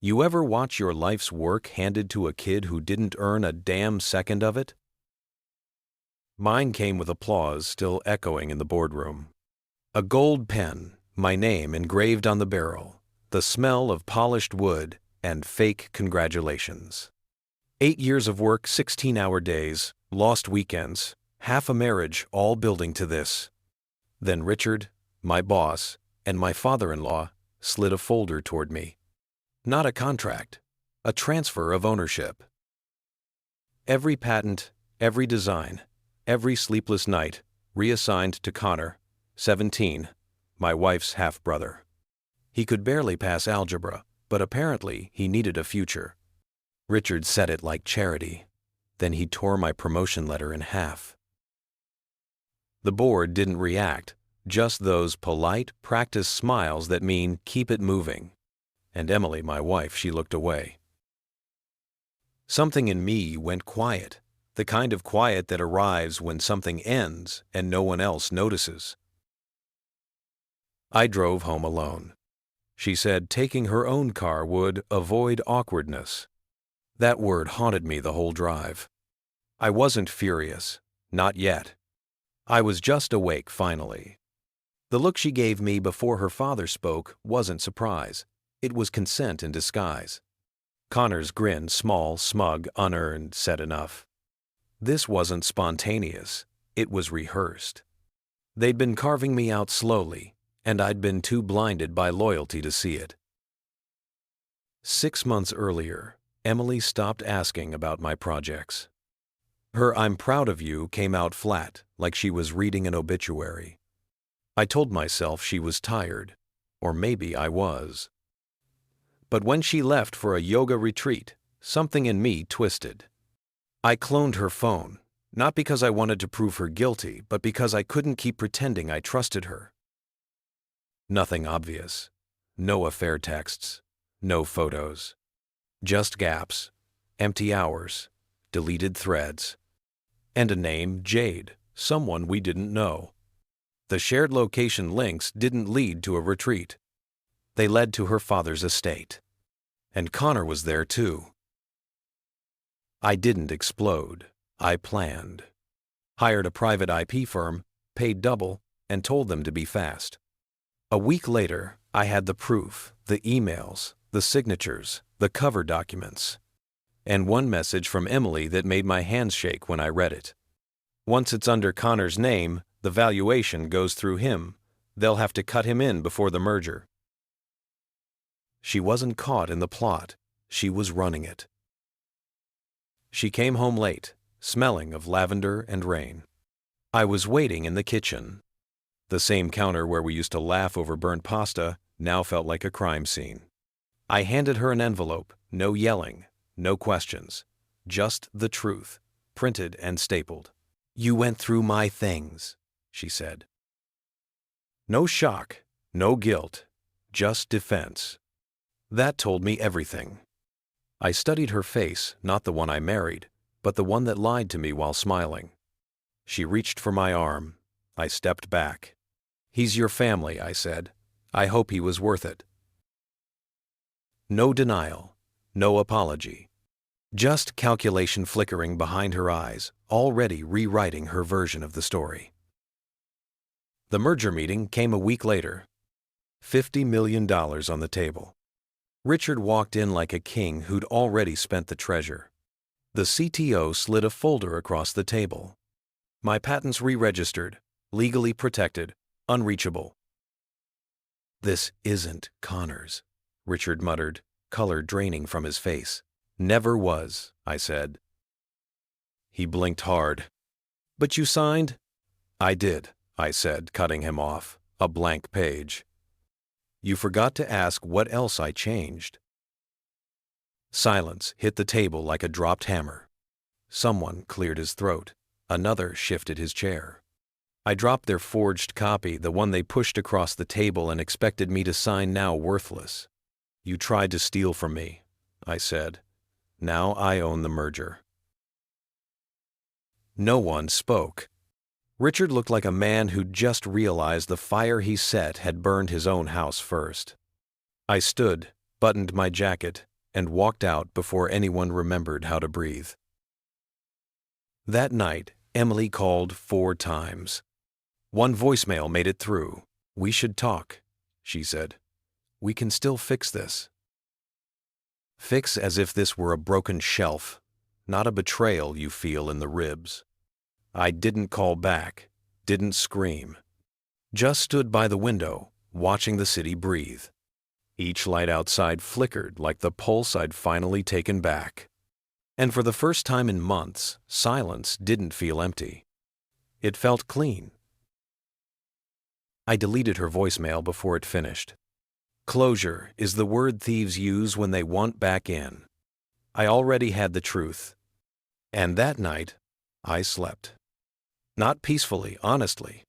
You ever watch your life's work handed to a kid who didn't earn a damn second of it? Mine came with applause still echoing in the boardroom. A gold pen, my name engraved on the barrel, the smell of polished wood, and fake congratulations. 8 years of work, 16-hour days, lost weekends, half a marriage, all building to this. Then Richard, my boss, and my father-in-law slid a folder toward me. Not a contract, a transfer of ownership. Every patent, every design, every sleepless night reassigned to Connor, 17, my wife's half-brother. He could barely pass algebra, but apparently he needed a future. Richard said it like charity. Then he tore my promotion letter in half. The board didn't react, just those polite, practiced smiles that mean keep it moving. And Emily, my wife, she looked away. Something in me went quiet, the kind of quiet that arrives when something ends and no one else notices. I drove home alone. She said taking her own car would avoid awkwardness. That word haunted me the whole drive. I wasn't furious, not yet. I was just awake finally. The look she gave me before her father spoke wasn't surprise. It was consent in disguise. Connor's grin, small, smug, unearned, said enough. This wasn't spontaneous. It was rehearsed. They'd been carving me out slowly, and I'd been too blinded by loyalty to see it. 6 months earlier, Emily stopped asking about my projects. Her "I'm proud of you" came out flat, like she was reading an obituary. I told myself she was tired, or maybe I was. But when she left for a yoga retreat, something in me twisted. I cloned her phone, not because I wanted to prove her guilty, but because I couldn't keep pretending I trusted her. Nothing obvious. No affair texts. No photos. Just gaps, empty hours, deleted threads. And a name, Jade, someone we didn't know. The shared location links didn't lead to a retreat. They led to her father's estate. And Connor was there too. I didn't explode. I planned. Hired a private IP firm, paid double, and told them to be fast. A week later, I had the proof, the emails, the signatures, the cover documents, and one message from Emily that made my hands shake when I read it. Once it's under Connor's name, the valuation goes through him. They'll have to cut him in before the merger. She wasn't caught in the plot. She was running it. She came home late, smelling of lavender and rain. I was waiting in the kitchen. The same counter where we used to laugh over burnt pasta now felt like a crime scene. I handed her an envelope, no yelling, no questions, just the truth, printed and stapled. "You went through my things," she said. No shock, no guilt, just defense. That told me everything. I studied her face, not the one I married, but the one that lied to me while smiling. She reached for my arm. I stepped back. "He's your family," I said. "I hope he was worth it." No denial, no apology. Just calculation flickering behind her eyes, already rewriting her version of the story. The merger meeting came a week later. $50 million on the table. Richard walked in like a king who'd already spent the treasure. The CTO slid a folder across the table. My patents re-registered, legally protected, unreachable. "This isn't Connor's," Richard muttered, color draining from his face. "Never was," I said. He blinked hard. "But you signed?" "I did," I said, cutting him off. A blank page. "You forgot to ask what else I changed." Silence hit the table like a dropped hammer. Someone cleared his throat. Another shifted his chair. I dropped their forged copy, the one they pushed across the table and expected me to sign, now worthless. "You tried to steal from me," I said. "Now I own the merger." No one spoke. Richard looked like a man who'd just realized the fire he set had burned his own house first. I stood, buttoned my jacket, and walked out before anyone remembered how to breathe. That night, Emily called 4 times. One voicemail made it through. "We should talk," she said. "We can still fix this." Fix as if this were a broken shelf, not a betrayal you feel in the ribs. I didn't call back, didn't scream. Just stood by the window, watching the city breathe. Each light outside flickered like the pulse I'd finally taken back. And for the first time in months, silence didn't feel empty. It felt clean. I deleted her voicemail before it finished. Closure is the word thieves use when they want back in. I already had the truth. And that night, I slept. Not peacefully, honestly,